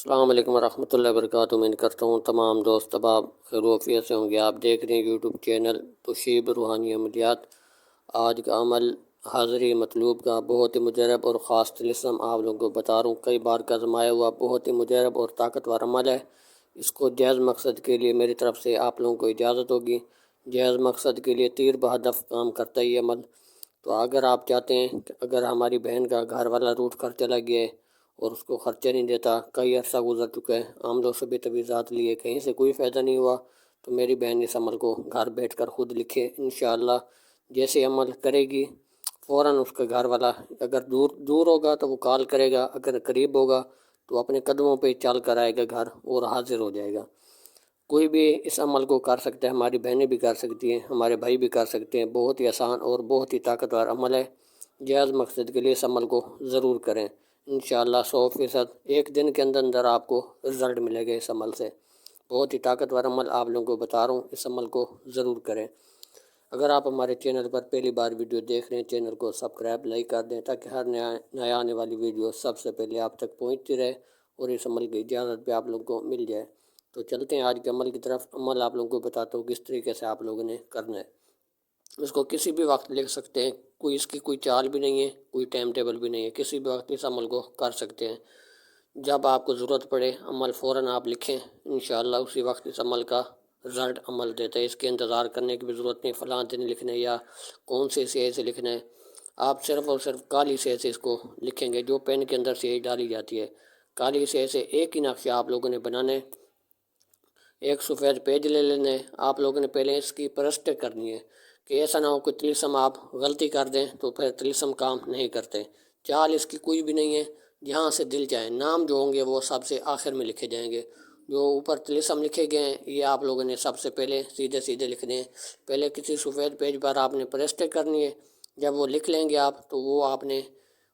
السلام علیکم ورحمۃ اللہ وبرکاتہ۔ امید کرتا ہوں تمام دوست احباب خیر و عافیت سے ہوں گے۔ آپ دیکھ رہے ہیں یوٹیوب چینل توشیب روحانی عملیات۔ آج کا عمل حاضری مطلوب کا بہت ہی مجرب اور خاص طلسم آپ لوگوں کو بتا رہا ہوں، کئی بار کا آزمایا ہوا بہت ہی مجرب اور طاقتور عمل ہے۔ اس کو جائز مقصد کے لیے میری طرف سے آپ لوگوں کو اجازت ہوگی۔ جائز مقصد کے لیے تیر بہدف کام کرتا ہے یہ عمل۔ تو اگر آپ چاہتے ہیں کہ اگر ہماری بہن کا گھر والا روٹ کر چلا گیا ہے اور اس کو خرچہ نہیں دیتا، کئی عرصہ گزر چکا ہے، ہم لوگ سے بھی تویزات لیے، کہیں سے کوئی فائدہ نہیں ہوا، تو میری بہن اس عمل کو گھر بیٹھ کر خود لکھے۔ انشاءاللہ جیسے عمل کرے گی فوراً اس کا گھر والا اگر دور ہوگا تو وہ کال کرے گا، اگر قریب ہوگا تو اپنے قدموں پہ چل کر آئے گا گھر اور حاضر ہو جائے گا۔ کوئی بھی اس عمل کو کر سکتا ہے، ہماری بہنیں بھی کر سکتی ہیں، ہمارے بھائی بھی کر سکتے ہیں۔ بہت ہی آسان اور بہت ہی طاقتور عمل ہے۔ جائز مقصد کے لیے اس عمل کو ضرور کریں۔ انشاءاللہ 100% ایک دن کے اندر آپ کو رزلٹ ملے گا اس عمل سے۔ بہت ہی طاقتور عمل آپ لوگوں کو بتا رہا ہوں، اس عمل کو ضرور کریں۔ اگر آپ ہمارے چینل پر پہلی بار ویڈیو دیکھ رہے ہیں، چینل کو سبسکرائب لائک کر دیں تاکہ ہر نیا آنے والی ویڈیو سب سے پہلے آپ تک پہنچتی رہے اور اس عمل کی اجازت بھی آپ لوگوں کو مل جائے۔ تو چلتے ہیں آج کے عمل کی طرف۔ عمل آپ لوگوں کو بتاتا ہوں کس طریقے سے آپ لوگوں نے کرنا ہے۔ اس کو کسی بھی وقت لکھ سکتے ہیں، اس کی کوئی چال بھی نہیں ہے، کوئی ٹائم ٹیبل بھی نہیں ہے، کسی بھی وقت اس عمل کو کر سکتے ہیں۔ جب آپ کو ضرورت پڑے عمل فوراً آپ لکھیں، انشاءاللہ اسی وقت اس عمل کا رزلٹ عمل دیتا ہے۔ اس کے انتظار کرنے کی بھی ضرورت نہیں، فلاں دن لکھنا ہے یا کون سے سیاہی سے لکھنا ہے۔ آپ صرف اور صرف کالی سیاہی سے اس کو لکھیں گے، جو پین کے اندر سیاہی ڈالی جاتی ہے۔ کالی سیاہی سے ایک ہی نقشہ آپ لوگوں نے بنانا ہے۔ ایک سفید پیج لے لینا ہے۔ آپ لوگوں نے پہلے اس کی پرسٹ کرنی ہے کہ ایسا نہ ہو کہ طلسم آپ غلطی کر دیں تو پھر طلسم کام نہیں کرتے۔ چال اس کی کوئی بھی نہیں ہے، جہاں سے دل چاہے۔ نام جو ہوں گے وہ سب سے آخر میں لکھے جائیں گے۔ جو اوپر طلسم لکھے گئے ہیں یہ آپ لوگوں نے سب سے پہلے سیدھے سیدھے لکھنے ہیں۔ پہلے کسی سفید پیج پر آپ نے پرسٹ کرنی ہے۔ جب وہ لکھ لیں گے آپ تو وہ آپ نے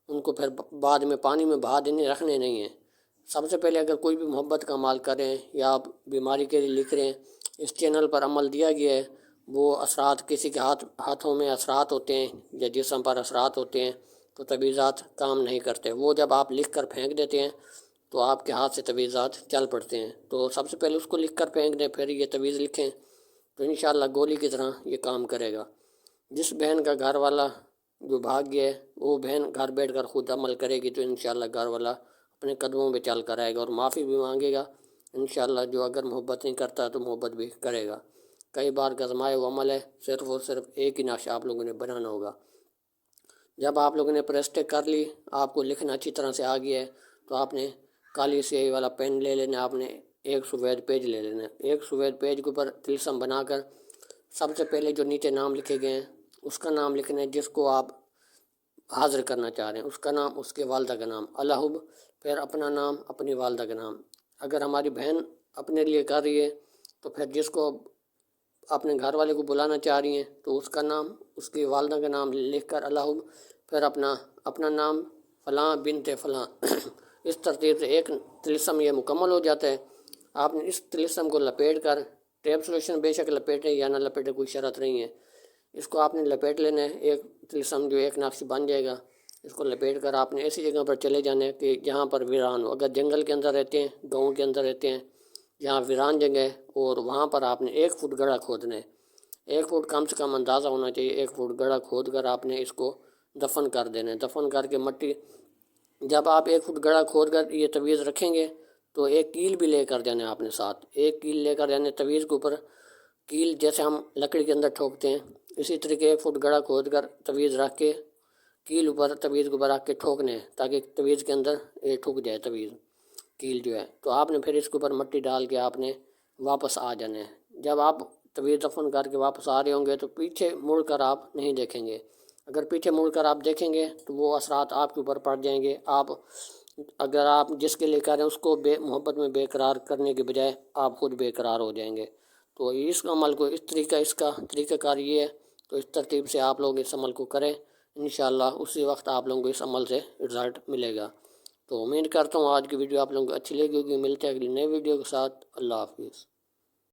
ان کو پھر بعد میں پانی میں بہا دینے رکھنے نہیں ہیں۔ سب سے پہلے اگر کوئی بھی محبت کا عمل کریں یا آپ بیماری کے لیے لکھ رہے ہیں، اس چینل پر عمل دیا گیا ہے، وہ اثرات کسی کے ہاتھوں میں اثرات ہوتے ہیں یا جسم پر اثرات ہوتے ہیں تو تویزات کام نہیں کرتے۔ وہ جب آپ لکھ کر پھینک دیتے ہیں تو آپ کے ہاتھ سے تویزات چل پڑتے ہیں۔ تو سب سے پہلے اس کو لکھ کر پھینک دیں، پھر یہ تویز لکھیں تو انشاءاللہ گولی کی طرح یہ کام کرے گا۔ جس بہن کا گھر والا جو بھاگ گیا ہے وہ بہن گھر بیٹھ کر خود عمل کرے گی تو انشاءاللہ گھر والا اپنے قدموں پہ چل کر آئے گا اور معافی بھی مانگے گا۔ انشاءاللہ جو اگر محبت نہیں کرتا تو محبت بھی کرے گا۔ کئی بار کا آزمایا ہوا عمل ہے، صرف اور صرف ایک ہی نقشہ آپ لوگوں نے بنانا ہوگا۔ جب آپ لوگوں نے پرسٹ کر لی، آپ کو لکھنا اچھی طرح سے آ گیا ہے تو آپ نے کالی سیاہی والا پین لے لینا، آپ نے ایک سفید پیج لے لینا۔ ایک سفید پیج کے اوپر طلسم بنا کر سب سے پہلے جو نیچے نام لکھے گئے ہیں اس کا نام لکھنا ہے، جس کو آپ حاضر کرنا چاہ رہے ہیں اس کا نام، اس کے والدہ کا نام الحب، پھر اپنا نام، اپنی والدہ کا نام۔ اگر ہماری بہن اپنے لیے کر رہی ہے تو پھر جس کو اپنے گھر والے کو بلانا چاہ رہی ہیں تو اس کا نام، اس کی والدہ کا نام لکھ کر الحب، پھر اپنا نام فلاں بنت فلاں۔ اس ترتیب سے ایک طلسم یہ مکمل ہو جاتا ہے۔ آپ نے اس طلسم کو لپیٹ کر، ٹیپ سولوشن بے شک لپیٹیں یا نہ لپیٹیں کوئی شرط نہیں ہے، اس کو آپ نے لپیٹ لینا ہے۔ ایک طلسم جو ایک نقش بن جائے گا، اس کو لپیٹ کر آپ نے ایسی جگہ پر چلے جانا ہے کہ جہاں پر ویران ہو۔ اگر جنگل کے اندر رہتے ہیں، گاؤں کے اندر رہتے ہیں، جہاں ویران جگہ ہے، اور وہاں پر آپ نے 1 فٹ گڑھا کھودنا ہے۔ 1 فٹ کم سے کم اندازہ ہونا چاہیے۔ 1 فٹ گڑھا کھود کر آپ نے اس کو دفن کر دینا ہے۔ دفن کر کے مٹی، جب آپ 1 فٹ گڑھا کھود کر یہ تویز رکھیں گے تو ایک کیل بھی لے کر جانا ہے آپ نے ساتھ۔ ایک کیل لے کر جانے، تویز کے اوپر کیل جیسے ہم لکڑی کے اندر ٹھوکتے ہیں اسی طریقے 1 فٹ گڑھا کھود کر تویز رکھ کے کیل اوپر، تویز کے اوپر رکھ کے ٹھوکنے ہیں تاکہ تویز کے اندر یہ ٹھک جائے تویز، کیل جو ہے۔ تو آپ نے پھر اس کے اوپر مٹی ڈال کے آپ نے واپس آ جانا ہے۔ جب آپ تویز دفن کر کے واپس آ رہے ہوں گے تو پیچھے مڑ کر آپ نہیں دیکھیں گے۔ اگر پیچھے مڑ کر آپ دیکھیں گے تو وہ اثرات آپ کے اوپر پڑ جائیں گے۔ اگر آپ جس کے لے کر رہے ہیں اس کو محبت میں بے قرار کرنے کے بجائے آپ خود بے قرار ہو جائیں گے۔ تو اس عمل کو اس کا طریقہ کار یہ ہے، تو اس ترتیب سے آپ لوگ اس عمل کو کریں، انشاءاللہ اسی وقت آپ لوگوں کو اس عمل سے رزلٹ ملے گا۔ تو امید کرتا ہوں آج کی ویڈیو آپ لوگوں کو اچھی لگی ہوگی۔ ملتے ہیں اگلی نئی ویڈیو کے ساتھ۔ اللہ حافظ۔